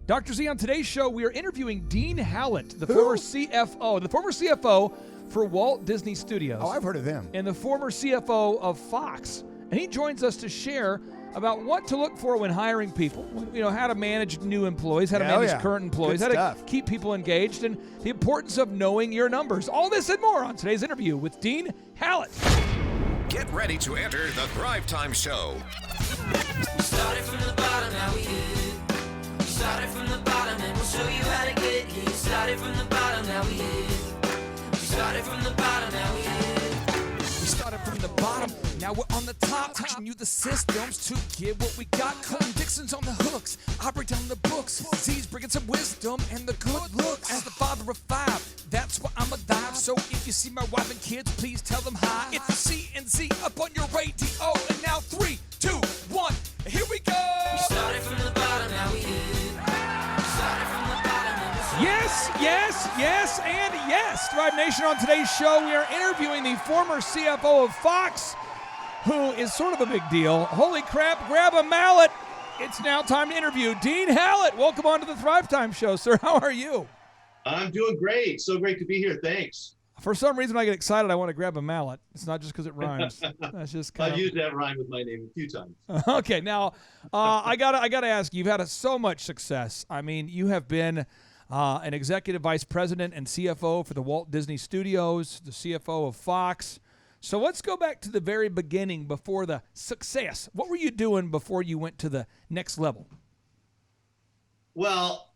Dr. Z, on today's show, we are interviewing Dean Hallett, the former CFO for Walt Disney Studios. Oh, I've heard of them. And the former CFO of Fox. And he joins us to share about what to look for when hiring people, how to manage new employees, how to manage current employees, how to keep people engaged, and the importance of knowing your numbers. All this and more on today's interview with Dean Hallett. Get ready to enter the Thrive Time Show. We started from the bottom, now we here. We started from the bottom and we'll show you how to get here. Started from the bottom, now we here. We started from the bottom, now we here. We started from the bottom, now we're on the top, teaching you the systems to get what we got. Colin Dixon's on the hooks, I break down the books. Z's bringing some wisdom and the good looks. As the father of five, that's why I'm a dive. So if you see my wife and kids, please tell them hi. It's the C&Z up on your radio, and now 3, 2, 1, here we go. We started from the bottom, now we here. We started from the bottom and we'll show Yes, yes, yes, and yes. Thrive Nation, on today's show, we are interviewing the former CFO of Fox, who is sort of a big deal. Holy crap, grab a mallet. It's now time to interview Dean Hallett. Welcome on to the Thrive Time Show, sir. How are you? I'm doing great. So great to be here. Thanks. For some reason, I get excited. I want to grab a mallet. It's not just because it rhymes. That's just kind I've used that rhyme with my name a few times. Okay, now I gotta ask you. You've had so much success. I mean, you have been an executive vice president and CFO for the Walt Disney Studios, the CFO of Fox. So let's go back to the very beginning before the success. What were you doing before you went to the next level? Well,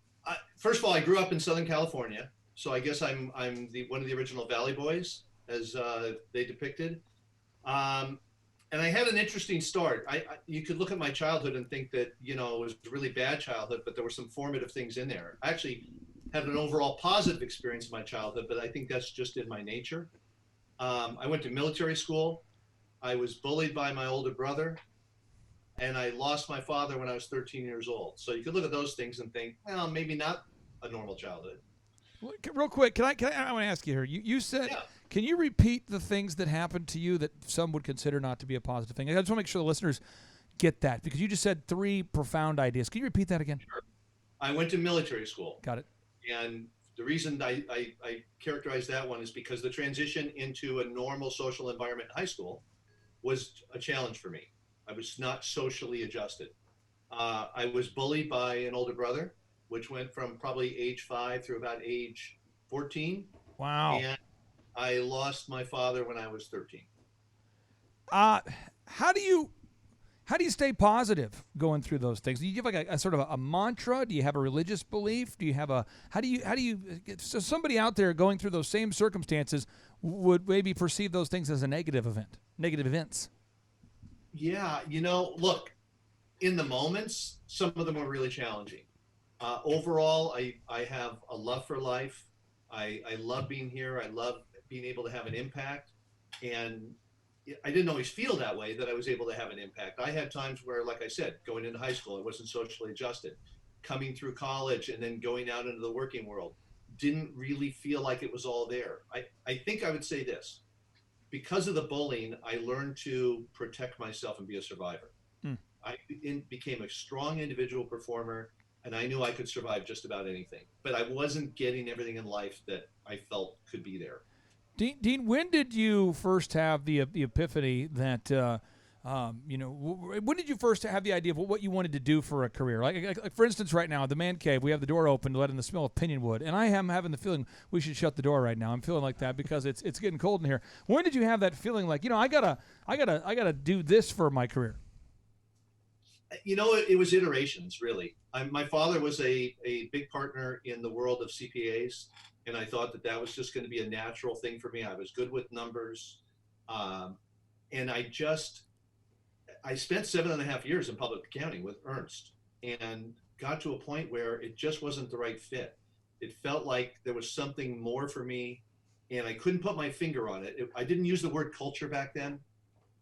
first of all, I grew up in Southern California, so I guess I'm one of the original Valley Boys, as they depicted. And I had an interesting start. You could look at my childhood and think that it was a really bad childhood, but there were some formative things in there. I actually had an overall positive experience in my childhood, but I think that's just in my nature. I went to military school. I was bullied by my older brother, and I lost my father when I was 13 years old. So you could look at those things and think, well, maybe not a normal childhood. Real quick, I want to ask you here. You said, Can you repeat the things that happened to you that some would consider not to be a positive thing? I just want to make sure the listeners get that, because you just said 3 profound ideas. Can you repeat that again? Sure. I went to military school. Got it. And the reason I characterize that one is because the transition into a normal social environment in high school was a challenge for me. I was not socially adjusted. I was bullied by an older brother, which went from probably age 5 through about age 14. Wow. And I lost my father when I was 13. How do you stay positive going through those things? Do you have like a sort of a mantra? Do you have a religious belief? Do you have so somebody out there going through those same circumstances would maybe perceive those things as a negative events? Yeah, look, in the moments, some of them were really challenging. Overall, I have a love for life. I love being here. I love being able to have an impact. And I didn't always feel that way, that I was able to have an impact. I had times where, like I said, going into high school, I wasn't socially adjusted. Coming through college and then going out into the working world, didn't really feel like it was all there. I think I would say this. Because of the bullying, I learned to protect myself and be a survivor. I became a strong individual performer, and I knew I could survive just about anything. But I wasn't getting everything in life that I felt could be there. Dean, when did you first have the epiphany that, when did you first have the idea of what you wanted to do for a career? Like for instance, right now, the man cave, we have the door open to let in the smell of pinyon wood, and I am having the feeling we should shut the door right now. I'm feeling like that because it's getting cold in here. When did you have that feeling like, I gotta do this for my career? It was iterations, really. My father was a big partner in the world of CPAs, and I thought that was just going to be a natural thing for me. I was good with numbers, and I spent 7.5 years in public accounting with Ernst, and got to a point where it just wasn't the right fit. It felt like there was something more for me, and I couldn't put my finger on it. I didn't use the word culture back then,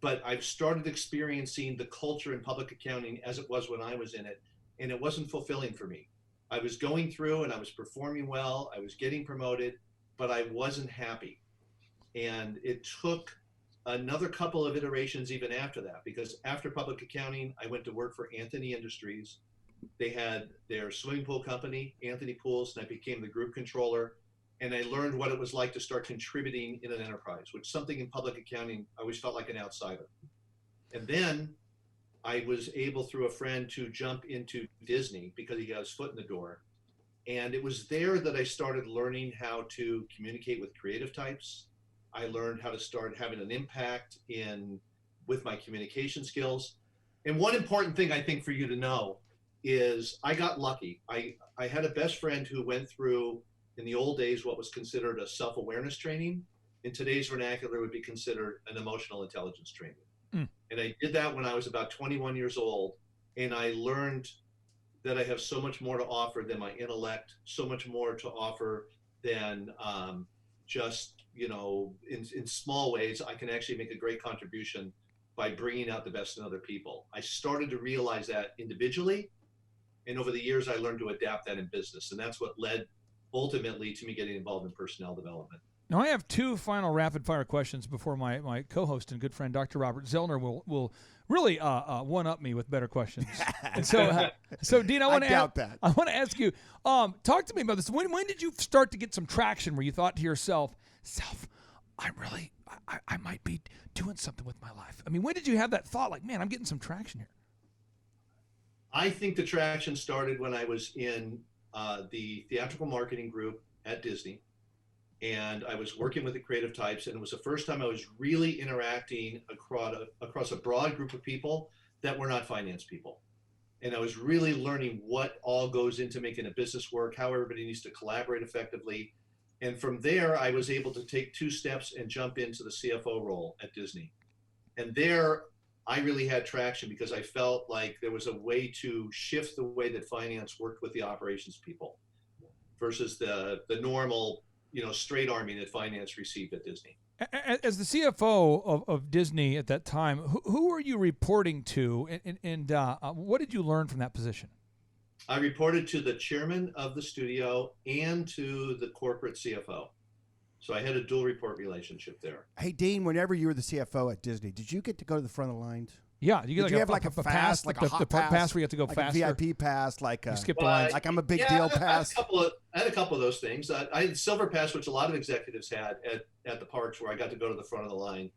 but I've started experiencing the culture in public accounting as it was when I was in it, and it wasn't fulfilling for me. I was going through and I was performing well, I was getting promoted, but I wasn't happy. And it took another couple of iterations even after that, because after public accounting, I went to work for Anthony Industries, They had their swimming pool company, Anthony Pools, and I became the group controller. And I learned what it was like to start contributing in an enterprise, which something in public accounting, I always felt like an outsider. And then I was able, through a friend, to jump into Disney because he got his foot in the door. And it was there that I started learning how to communicate with creative types. I learned how to start having an impact with my communication skills. And one important thing I think for you to know is I got lucky. I had a best friend who went through, in the old days, what was considered a self-awareness training. In today's vernacular, would be considered an emotional intelligence training. And I did that when I was about 21 years old. And I learned that I have so much more to offer than my intellect, so much more to offer than just, in small ways, I can actually make a great contribution by bringing out the best in other people. I started to realize that individually. And over the years, I learned to adapt that in business. And that's what led ultimately to me getting involved in personnel development. Now, I have two final rapid-fire questions before my co-host and good friend, Dr. Robert Zellner, will really one-up me with better questions. And so Dean, I want to ask you, talk to me about this. When did you start to get some traction where you thought to yourself, I might be doing something with my life? I mean, when did you have that thought, like, man, I'm getting some traction here? I think the traction started when I was in the theatrical marketing group at Disney, and I was working with the creative types, and it was the first time I was really interacting across a broad group of people that were not finance people. And I was really learning what all goes into making a business work, how everybody needs to collaborate effectively. And from there, I was able to take 2 steps and jump into the CFO role at Disney. And there, I really had traction because I felt like there was a way to shift the way that finance worked with the operations people versus the normal, straight arming that finance received at Disney. As the CFO of Disney at that time, who were you reporting to, and what did you learn from that position? I reported to the chairman of the studio and to the corporate CFO. So I had a dual report relationship there. Hey, Dean, whenever you were the CFO at Disney, did you get to go to the front of the lines? Yeah, did you have like a pass, like a hot pass where you have to go like faster? A VIP pass, like you skip the lines. Like I'm a big deal pass. I had a couple of those things. I had Silver Pass, which a lot of executives had at the parks, where I got to go to the front of the line.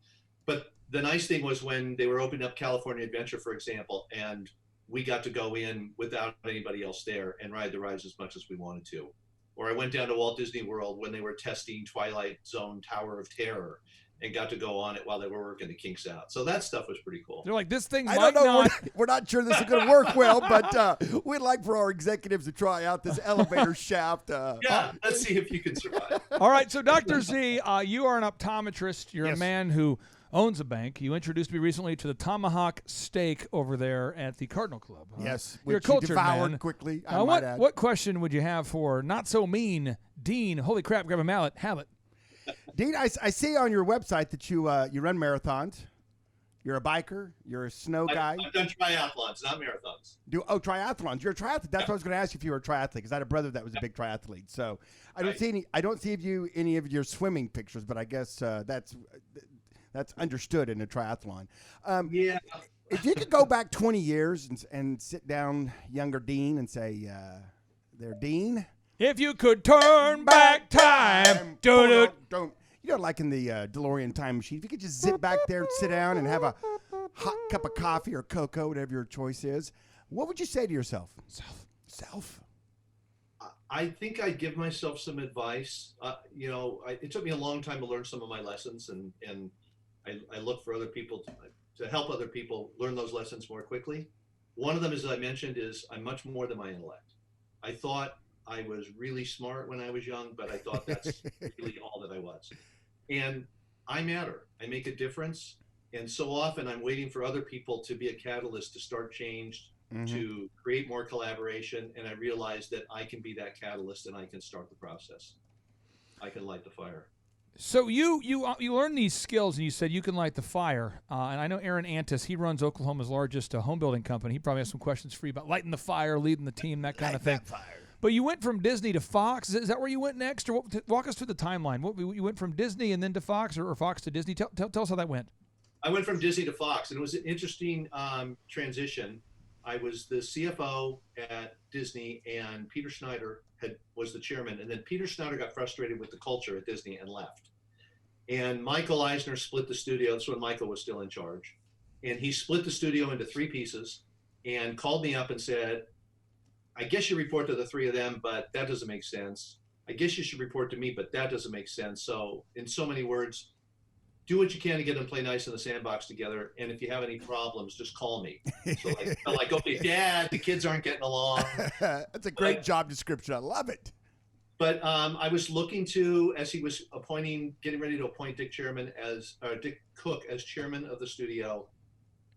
But the nice thing was when they were opening up California Adventure, for example, and we got to go in without anybody else there and ride the rides as much as we wanted to. Or I went down to Walt Disney World when they were testing Twilight Zone Tower of Terror and got to go on it while they were working the kinks out. So that stuff was pretty cool. They're like, this thing I might don't know, not. we're not sure this is going to work well, but we'd like for our executives to try out this elevator shaft. Yeah, let's see if you can survive. All right, so Dr. Z, you are an optometrist. You're a man who owns a bank. You introduced me recently to the tomahawk steak over there at the Cardinal Club. Yes, you're a which you cultured devoured man. quickly. What question would you have for not so mean Dean? Holy crap! Grab a mallet, Hallett. Dean, I see on your website that you run marathons. You're a biker. You're a snow guy. I've done triathlons, not marathons. Triathlons. You're a triathlete. That's what I was going to ask you if you were a triathlete, because I had a brother that was a big triathlete. So I don't see any of your swimming pictures, but I guess that's understood in a triathlon. Yeah. If you could go back 20 years and sit down younger Dean and say, there, Dean. If you could turn back time. Like in the DeLorean time machine, if you could just sit back there and sit down and have a hot cup of coffee or cocoa, whatever your choice is, what would you say to yourself? Self. I think I'd give myself some advice. It took me a long time to learn some of my lessons, and I look for other people to help other people learn those lessons more quickly. One of them, as I mentioned, is I'm much more than my intellect. I thought I was really smart when I was young, but I thought that's really all that I was. And I matter. I make a difference. And so often I'm waiting for other people to be a catalyst to start change, to create more collaboration. And I realized that I can be that catalyst and I can start the process. I can light the fire. So you learned these skills, and you said you can light the fire. And I know Aaron Antis, he runs Oklahoma's largest home building company. He probably has some questions for you about lighting the fire, leading the team, that kind of thing. But you went from Disney to Fox. Is that where you went next? Or walk us through the timeline. You went from Disney and then to Fox, or Fox to Disney? Tell us how that went. I went from Disney to Fox, and it was an interesting transition. I was the CFO at Disney, and Peter Schneider was the chairman. And then Peter Schneider got frustrated with the culture at Disney and left. And Michael Eisner split the studio. That's when Michael was still in charge. And he split the studio into 3 pieces and called me up and said, I guess you report to the 3 of them, but that doesn't make sense. I guess you should report to me, but that doesn't make sense. So in so many words, do what you can to get them play nice in the sandbox together. And if you have any problems, just call me. So like, okay, Dad, the kids aren't getting along. That's a great job description. I love it. But I was looking to, as he was getting ready to appoint Dick Cook as chairman of the studio.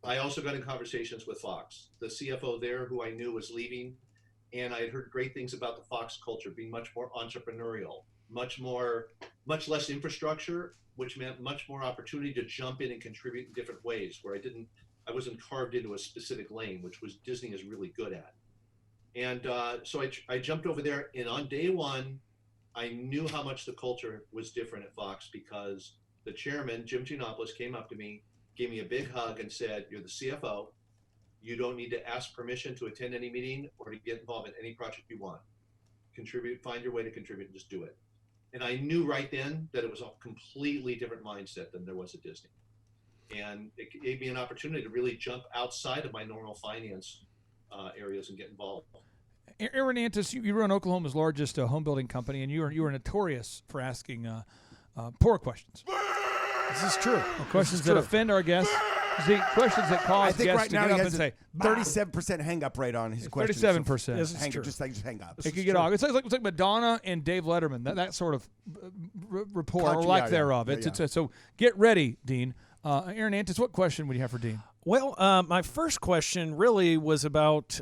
I also got in conversations with Fox, the CFO there, who I knew was leaving. And I had heard great things about the Fox culture being much more entrepreneurial, much less infrastructure, which meant much more opportunity to jump in and contribute in different ways, where I wasn't carved into a specific lane, which was Disney is really good at. And so I jumped over there, and on day one, I knew how much the culture was different at Fox, because the chairman, Jim Giannopoulos, came up to me, gave me a big hug and said, you're the CFO. You don't need to ask permission to attend any meeting or to get involved in any project you want. Contribute, find your way to contribute, and just do it. And I knew right then that it was a completely different mindset than there was at Disney. And it gave me an opportunity to really jump outside of my normal finance areas and get involved. Aaron Antis, you run Oklahoma's largest home building company, and you were notorious for asking poor questions. This is true. Questions that offend our guests. The questions that cause guests right to now get he up has and say, 37% hang up rate on his questions. 37%. Just hang up. It could get off. It's like Madonna and Dave Letterman. That sort of rapport or lack thereof. So get ready, Dean. Aaron Antis, what question would you have for Dean? Well, my first question really was about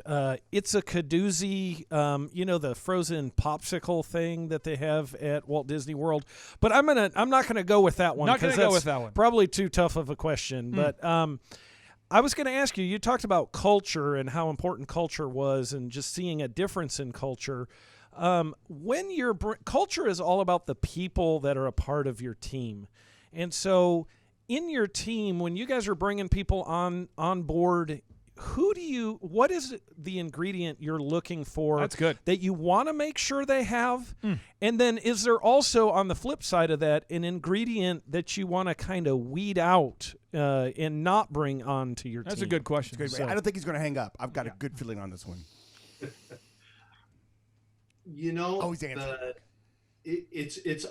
It's a Kadoozy, the frozen popsicle thing that they have at Walt Disney World. But I'm not gonna go with that one. Not gonna go with that one. Probably too tough of a question. But I was gonna ask you. You talked about culture and how important culture was, and just seeing a difference in culture. When culture is all about the people that are a part of your team, and so. In your team, when you guys are bringing people on board, what is the ingredient you're looking for? That's good. That you want to make sure they have? And then is there also, on the flip side of that, an ingredient that you want to kind of weed out and not bring on to your team? That's a good question. I don't think he's going to hang up. I've got a good feeling on this one. He's answering.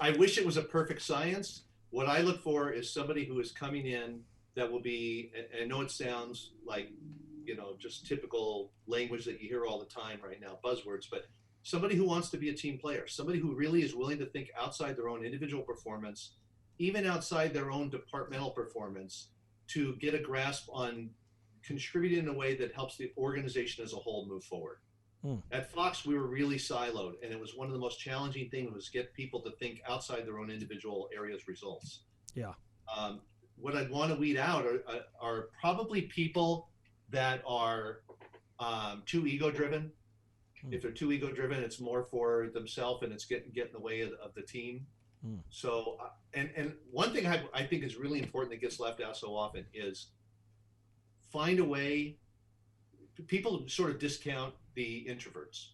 I wish it was a perfect science. What I look for is somebody who is coming in that will be, and I know it sounds like, just typical language that you hear all the time right now, buzzwords, but somebody who wants to be a team player, somebody who really is willing to think outside their own individual performance, even outside their own departmental performance, to get a grasp on contributing in a way that helps the organization as a whole move forward. At Fox, we were really siloed, and it was one of the most challenging things was get people to think outside their own individual areas' results. Yeah. What I'd want to weed out are probably people that are too ego-driven. If they're too ego-driven, it's more for themselves, and it's get in the way of the team. So, and one thing I think is really important that gets left out so often is find a way. People sort of discount the introverts,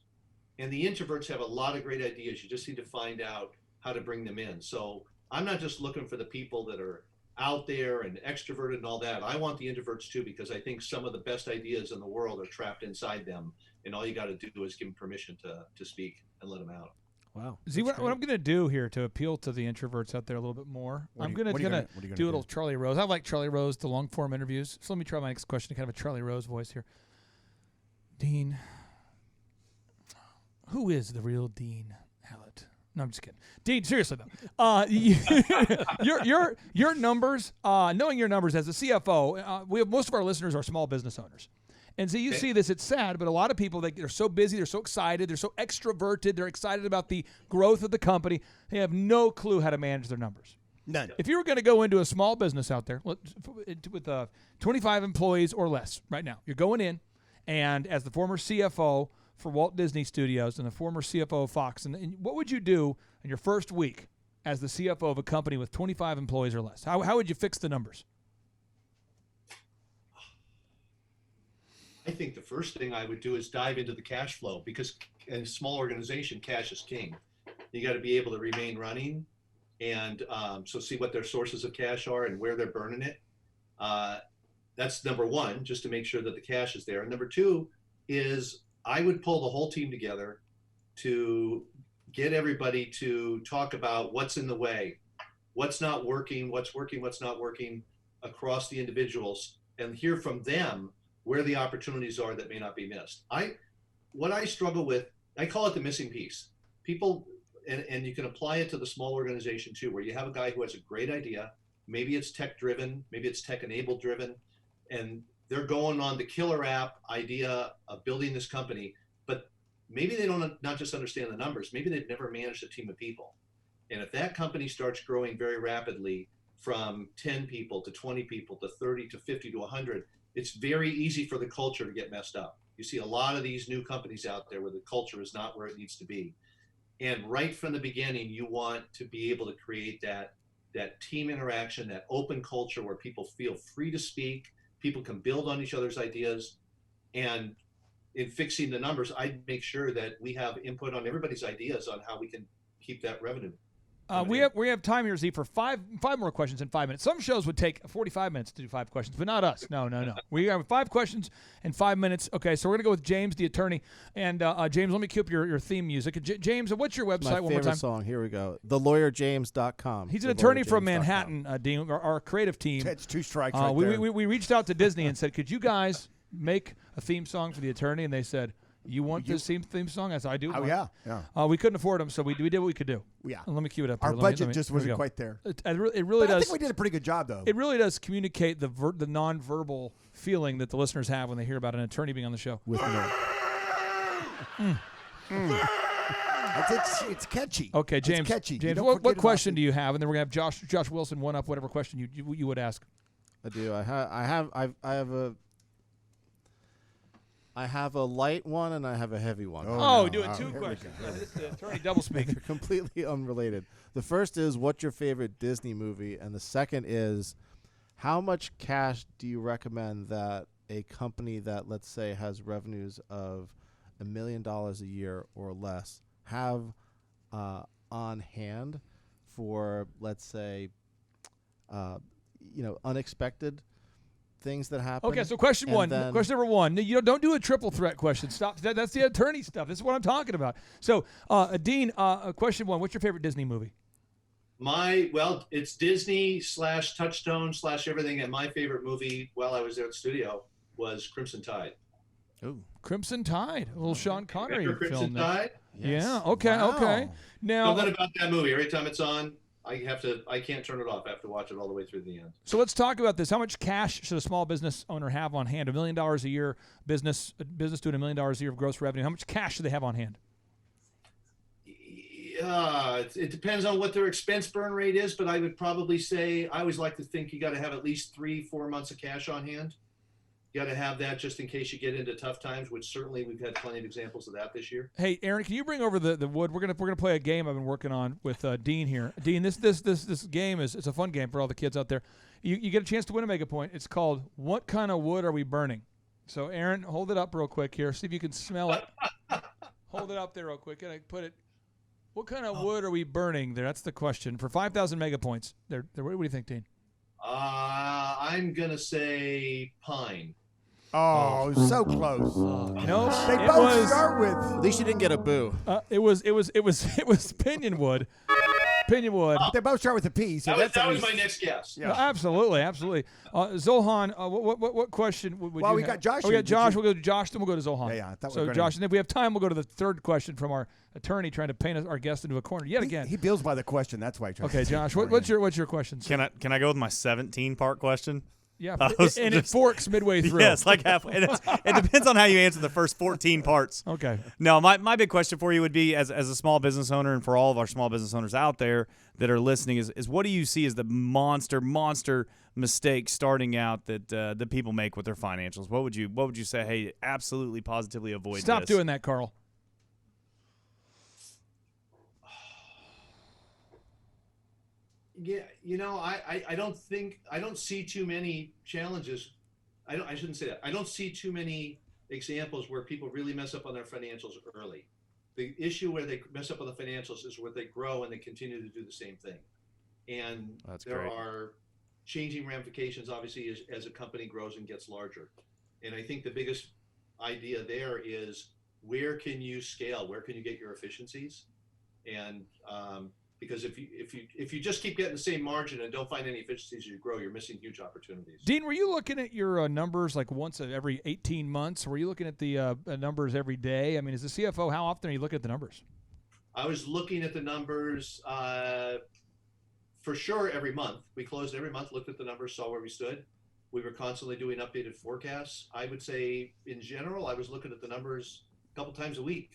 and the introverts have a lot of great ideas. You just need to find out how to bring them in. So I'm not just looking for the people that are out there and extroverted and all that. I want the introverts too, because I think some of the best ideas in the world are trapped inside them, and all you got to do is give them permission to speak and let them out. Wow. See, what I'm going to do here to appeal to the introverts out there a little bit more, I'm going to do a little Charlie Rose. I like Charlie Rose, the long-form interviews. So let me try my next question, kind of a Charlie Rose voice here. Dean, who is the real Dean Hallett? No, I'm just kidding. Dean, seriously though, your numbers, knowing your numbers as a CFO, we have most of our listeners are small business owners. And so you see this, it's sad, but a lot of people, they're so busy, they're so excited, they're so extroverted, they're excited about the growth of the company, they have no clue how to manage their numbers. None. If you were going to go into a small business out there with 25 employees or less right now, you're going in, and as the former CFO for Walt Disney Studios and the former CFO of Fox, and what would you do in your first week as the CFO of a company with 25 employees or less? How would you fix the numbers? I think the first thing I would do is dive into the cash flow, because in a small organization, cash is king. You got to be able to remain running, and so see what their sources of cash are and where they're burning it. That's number one, just to make sure that the cash is there. And number two is I would pull the whole team together to get everybody to talk about what's in the way, what's not working, what's working, what's not working across the individuals, and hear from them where the opportunities are that may not be missed. What I struggle with, I call it the missing piece. People, and you can apply it to the small organization too, where you have a guy who has a great idea, maybe it's tech driven, maybe it's tech enabled driven, and they're going on the killer app idea of building this company, but maybe they don't not just understand the numbers, maybe they've never managed a team of people. And if that company starts growing very rapidly from 10 people to 20 people to 30 to 50 to 100, it's very easy for the culture to get messed up. You see a lot of these new companies out there where the culture is not where it needs to be. And right from the beginning, you want to be able to create that team interaction, that open culture where people feel free to speak, people can build on each other's ideas. And in fixing the numbers, I'd make sure that we have input on everybody's ideas on how we can keep that revenue. We have time here, Z, for five more questions in 5 minutes. Some shows would take 45 minutes to do 5 questions, but not us. No. We have 5 questions in 5 minutes. Okay, so we're going to go with James, the attorney. And James, let me cue up your theme music. James, what's your website one more time? Song. Here we go. TheLawyerJames.com. He's an attorney from Manhattan, Dean, our creative team. That's 2 strikes right there. We reached out to Disney and said, could you guys make a theme song for the attorney? And they said, you want this theme song? I said, I do. Oh, yeah. We couldn't afford them, so we did what we could do. Yeah. Let me cue it up. Our here. budget just wasn't quite there. It really does. I think we did a pretty good job, though. It really does communicate the nonverbal feeling that the listeners have when they hear about an attorney being on the show. With It's catchy. Okay, James. It's catchy. James, what question do you have? And then we're gonna have Josh Wilson one up whatever question you would ask. I do. I have a light one and I have a heavy one. Oh, doing 2 questions. This is the attorney doublespeak. They're completely unrelated. The first is, what's your favorite Disney movie? And the second is, how much cash do you recommend that a company that, let's say, has revenues of $1 million a year or less have on hand for, let's say, unexpected things that happen? Okay, so question number one. You don't do a triple threat question. Stop. That's the attorney stuff. This is what I'm talking about. So, Dean, question one. What's your favorite Disney movie? It's Disney / Touchstone / everything. And my favorite movie while I was there at the studio was Crimson Tide. Ooh, Crimson Tide. A little Sean Connery film. Crimson Tide? Yes. Yeah. Okay. Wow. Okay. Now, something about that movie. Every time it's on, I can't turn it off. I have to watch it all the way through the end. So let's talk about this. How much cash should a small business owner have on hand? $1 million a year, business doing $1 million a year of gross revenue. How much cash should they have on hand? It depends on what their expense burn rate is, but I would probably say, I always like to think you got to have at least 3-4 months of cash on hand. You got to have that just in case you get into tough times, which certainly we've had plenty of examples of that this year. Hey, Aaron, can you bring over the wood? We're gonna play a game I've been working on with Dean here. Dean, this game it's a fun game for all the kids out there. You get a chance to win a mega point. It's called What Kind of Wood Are We Burning? So, Aaron, hold it up real quick here. See if you can smell it. Hold it up there real quick, and I put it. What kind of wood are we burning there? That's the question for 5,000 mega points. What do you think, Dean? I'm gonna say pine. Oh, so close. No, they both start with. At least you didn't get a boo. It was pinyon wood. Pinyon wood. They both start with a P. So that was my next guess. Yeah. Absolutely. Zohan, what question would you have? We got Josh. We got Josh. We'll go to Josh, then we'll go to Zohan. Yeah. So Josh, and if we have time, we'll go to the third question from our attorney trying to paint our guest into a corner yet again. He bills by the question. That's why. Okay, Josh. What's your question? Can I go with my 17-part question? Yeah, and it forks midway through. Yes, like halfway. It depends on how you answer the first 14 parts. Okay. No, my big question for you would be, as a small business owner, and for all of our small business owners out there that are listening, is what do you see as the monster mistake starting out that people make with their financials? What would you say? Hey, absolutely, positively avoid. Stop doing that, Carl. Yeah, I don't see too many challenges. I shouldn't say that. I don't see too many examples where people really mess up on their financials early. The issue where they mess up on the financials is where they grow and they continue to do the same thing. And That's there great. are changing ramifications, obviously, as a company grows and gets larger. And I think the biggest idea there is, where can you scale? Where can you get your efficiencies? And because if you just keep getting the same margin and don't find any efficiencies as you grow, you're missing huge opportunities. Dean, were you looking at your numbers like once every 18 months? Or were you looking at the numbers every day? I mean, as the CFO, how often are you looking at the numbers? I was looking at the numbers for sure every month. We closed every month, looked at the numbers, saw where we stood. We were constantly doing updated forecasts. I would say, in general, I was looking at the numbers a couple times a week.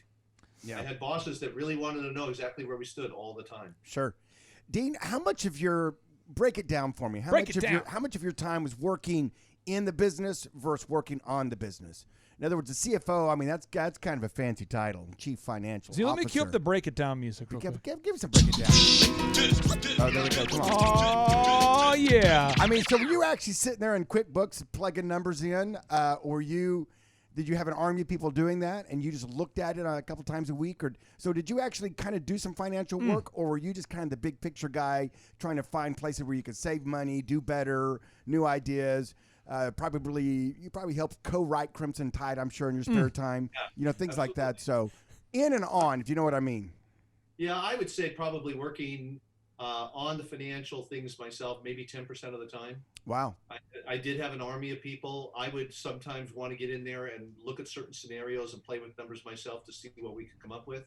Yeah. I had bosses that really wanted to know exactly where we stood all the time. Sure. Dean, how much of your break it down for me? How much of your time was working in the business versus working on the business? In other words, the CFO, I mean, that's kind of a fancy title, Chief Financial See, Officer. let me cue up the break it down music real quick. Give us a break it down. Oh, there we go. Come on. Oh, yeah. I mean, so were you actually sitting there in QuickBooks plugging numbers in, or did you have an army of people doing that, and you just looked at it a couple times a week? Or so did you actually kind of do some financial work, or were you just kind of the big picture guy trying to find places where you could save money, do better, new ideas? You probably helped co-write Crimson Tide, I'm sure, in your spare time. Yeah, things absolutely. like that. So in and on, if you know what I mean. Yeah, I would say probably working on the financial things myself, maybe 10% of the time. Wow. I did have an army of people. I would sometimes want to get in there and look at certain scenarios and play with numbers myself to see what we could come up with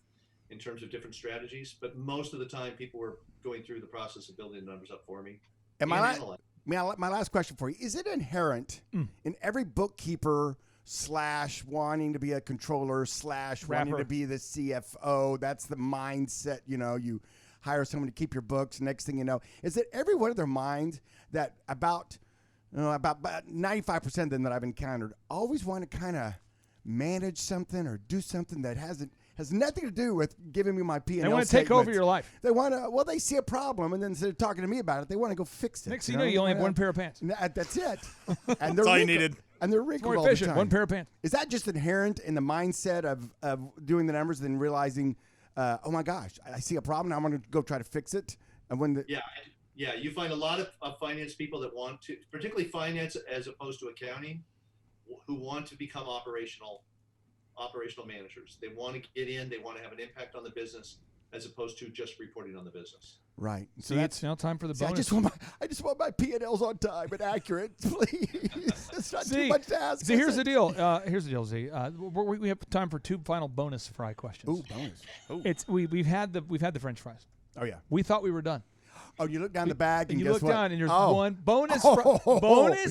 in terms of different strategies. But most of the time, people were going through the process of building the numbers up for me. And analyzing. my last question for you, is it inherent in every bookkeeper / wanting to be a controller / wanting to be the CFO? That's the mindset, you hire someone to keep your books. Next thing you know, is it every one of their minds that about 95% of them that I've encountered always want to kind of manage something or do something that has nothing to do with giving me my P&L They want to take over your life. They want to, they see a problem, and then instead of talking to me about it, they want to go fix it. Next thing you know, you only have one pair of pants. That's it. And That's all you needed. And they're wrinkled More all the efficient. time. One pair of pants. Is that just inherent in the mindset of doing the numbers and then realizing, oh my gosh, I see a problem, now I'm going to go try to fix it? And when Yeah, you find a lot of finance people that want to, particularly finance as opposed to accounting, who want to become operational managers. They want to get in, they want to have an impact on the business as opposed to just reporting on the business. Right. So See, it's now time for the bonus. I just want my P&Ls on time and accurate, please. It's not too much to ask. See, here's the deal. Z. We have time for two final bonus fry questions. Ooh, bonus. It's we've had the French fries. Oh yeah. We thought we were done. Oh, you look down the bag and you guess look what? down and there's Oh. one bonus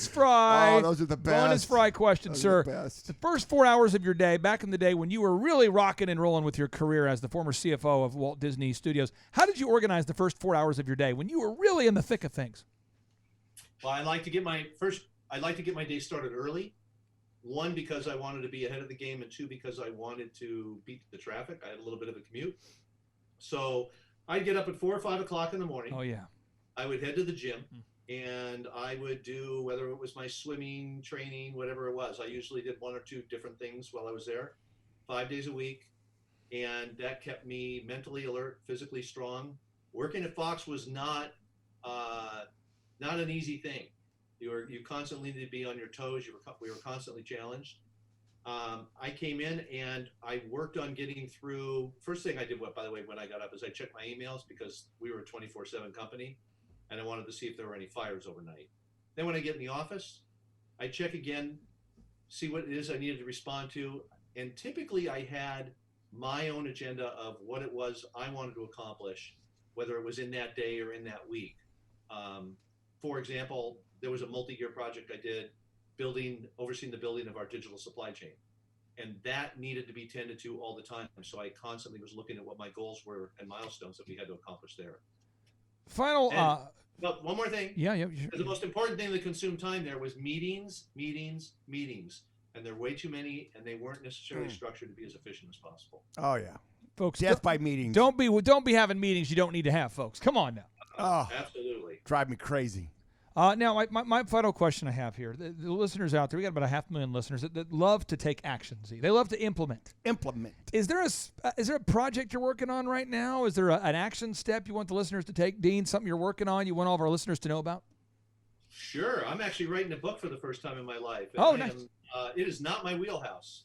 fry. Oh, those are the best. Bonus fry question, Those sir. are the best. The first 4 hours of your day, back in the day when you were really rocking and rolling with your career as the former CFO of Walt Disney Studios, how did you organize the first 4 hours of your day when you were really in the thick of things? Well, I like to get my day started early. One, because I wanted to be ahead of the game, and two, because I wanted to beat the traffic. I had a little bit of a commute. So I'd get up at 4 or 5 o'clock in the morning. Oh, yeah. I would head to the gym, and I would do, whether it was my swimming training, whatever it was. I usually did one or two different things while I was there, 5 days a week. And that kept me mentally alert, physically strong. Working at Fox was not an easy thing. You constantly needed to be on your toes. We were constantly challenged. I came in and I worked on getting through. First thing I did, by the way, when I got up, is I checked my emails, because we were a 24/7 company, and I wanted to see if there were any fires overnight. Then when I get in the office, I check again, see what it is I needed to respond to, and typically I had my own agenda of what it was I wanted to accomplish, whether it was in that day or in that week. For example, there was a multi-year project I did, overseeing the building of our digital supply chain. And that needed to be tended to all the time. So I constantly was looking at what my goals were and milestones that we had to accomplish there. Final. But one more thing. Yeah. The most important thing that consumed time there was meetings. And there were way too many, and they weren't necessarily structured to be as efficient as possible. Oh yeah. Folks, Death by meetings. Don't be having meetings you don't need to have, folks. Come on now. Oh, Absolutely. drive me crazy. Now, my final question I have here: the listeners out there, we got about 500,000 listeners that love to take action. Z, they love to implement. Is there a project you're working on right now? Is there an action step you want the listeners to take, Dean? Something you're working on you want all of our listeners to know about? Sure. I'm actually writing a book for the first time in my life. Oh, nice. It is not my wheelhouse.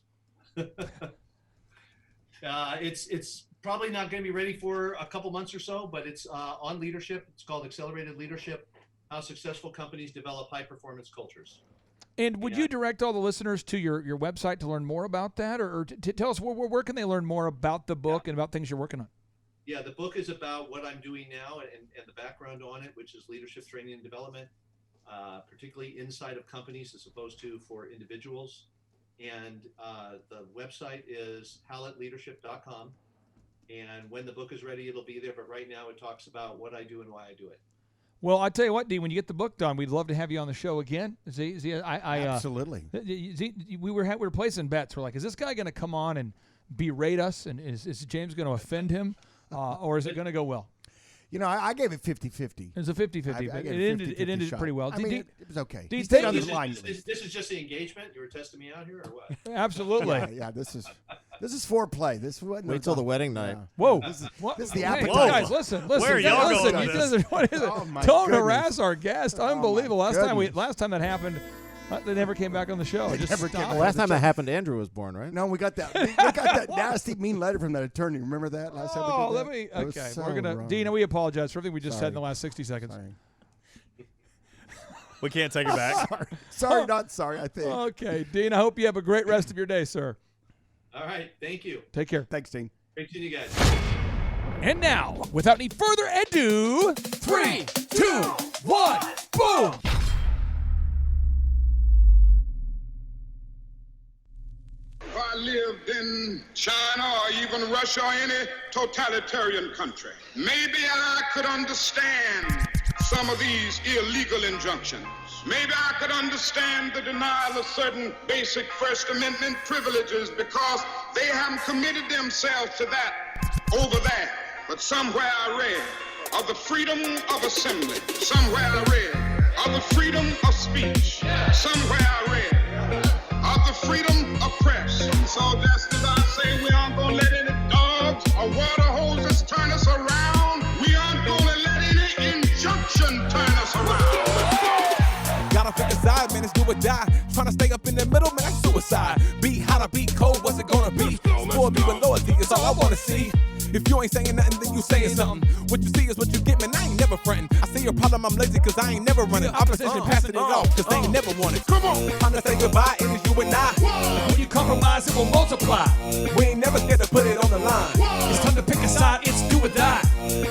It's probably not going to be ready for a couple months or so, but it's on leadership. It's called Accelerated Leadership: How Successful Companies Develop High-Performance Cultures. And would you direct all the listeners to your website to learn more about that, or to tell us where can they learn more about the book and about things you're working on? Yeah, the book is about what I'm doing now and the background on it, which is leadership training and development, particularly inside of companies as opposed to for individuals. And the website is hallettleadership.com. And when the book is ready, it'll be there. But right now, it talks about what I do and why I do it. Well, I tell you what, Dean, when you get the book done, we'd love to have you on the show again. Absolutely. We were placing bets. We're like, is this guy going to come on and berate us? And is James going to offend him? Or is it going to go well? You know, I gave it 50-50. It was a 50-50, but it ended pretty well. I mean, it was okay. Dean, He stayed on the line. This is just the engagement? You were testing me out here or what? Absolutely. Yeah, this is foreplay. This wasn't. Wait till the wedding night. Whoa. This is the Hey, appetizer. guys, listen. Where are y'all going with this? What is it? Oh, my Don't goodness. harass our guest. Oh, Unbelievable. my Last time that happened, they never came back on the show. Just never came stopped. back. Last time that happened, Andrew was born, right? No, we got that nasty, mean letter from that attorney. Remember that last time we did that? let me. That was Okay, so we're gonna. wrong. Dina, we apologize for everything we just said in the Sorry. last 60 seconds. Sorry. We can't take it back. Sorry, not sorry. I think. Okay, Dean. I hope you have a great rest of your day, sir. All right. Thank you. Take care. Thanks, Dean. Great seeing you guys. And now, without any further ado, 3, 2, 1, boom! If I lived in China or even Russia or any totalitarian country, maybe I could understand some of these illegal injunctions. Maybe I could understand the denial of certain basic First Amendment privileges because they haven't committed themselves to that over there. But somewhere I read of the freedom of assembly. Somewhere I read of the freedom of speech. Somewhere I read of the freedom of press. So just as I say, we aren't going to let any dogs or water hoses turn us around. We aren't going to let any injunction turn us around. Gotta pick a side, man, it's do or die. Trying to stay up in the middle, man, that's suicide. Be hot or be cold, what's it gonna be? Spoil me with loyalty, it's all I wanna see. If you ain't saying nothing, then you saying something. What you see is what you get, man, I ain't never frontin'. I see your problem, I'm lazy, cause I ain't never running. Opposition passing it off, cause they ain't never won it. Come on, time to say goodbye, it is you and I. When you compromise, it will multiply. We ain't never scared to put it on the line. It's time to pick a side, it's do or die.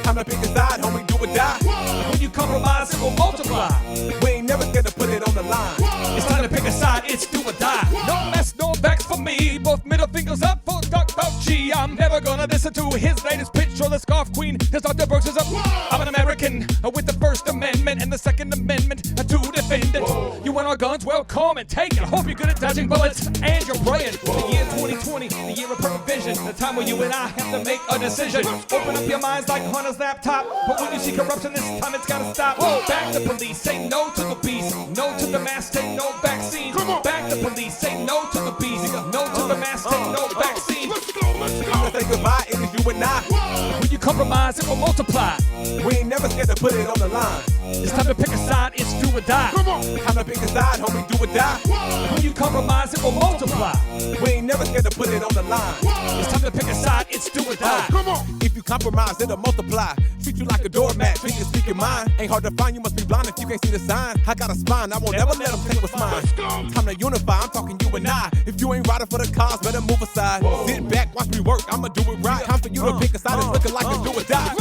Time to pick a side, homie, do or die. When you compromise, it will multiply. We ain't never scared to put it on the line. It's time to pick a side, it's do or die. No mess, no backs for me. Both middle fingers up for Dr. Fauci. I'm never gonna listen to his latest pitch or the scarf queen. Cause Dr. Brooks is up. I'm an American with the First Amendment and the Second Amendment to defend it. You want our guns? Well, come and take it. I hope you're good at dodging bullets and you're praying. The year 2020, the year of perfect vision. The time where you and I have to make a decision. Open up your minds like Hunter's laptop. But when you see corruption this time, it's gotta stop. Back the police, say no to the beast. No to the mask, take no vaccines. Back the police, say no to the beast. No to the mask, take no vaccines. Time to say goodbye, it is you and I. When you compromise, it will multiply. We ain't never scared to put it on the line. It's time to pick a side, it's do or die. Time to pick a side, homie, do or die. When you compromise, it will multiply. We ain't never scared to put it on the line. It's time to pick a side, it's do or die. If you compromise, it'll multiply. Treat you like a doormat, treat you speak your mind. Ain't hard to find, you must be blind if you can't see the sign. I got a spine, I won't never let them take what's mine. Time to unify, I'm talking you and I. If you ain't riding for the cause, better move aside. Sit back, watch me work, I'ma do it right. Time for you to pick a side, it's looking like a do or die.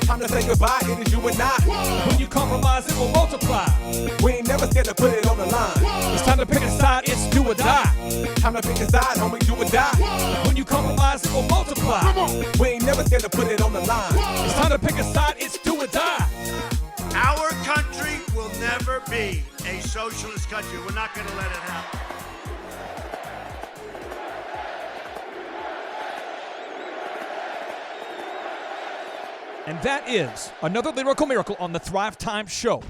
Time to say goodbye, it is you and I. When you compromise, it will multiply. We ain't never scared to put it on the line. It's time to pick a side, it's do or die. Time to pick a side, homie, do or die. When you compromise, it will multiply. We ain't never scared to put it on the line. It's time to pick a side, it's do or die. Our country will never be a socialist country. We're not going to let it happen. And that is another lyrical miracle on the Thrive Time Show.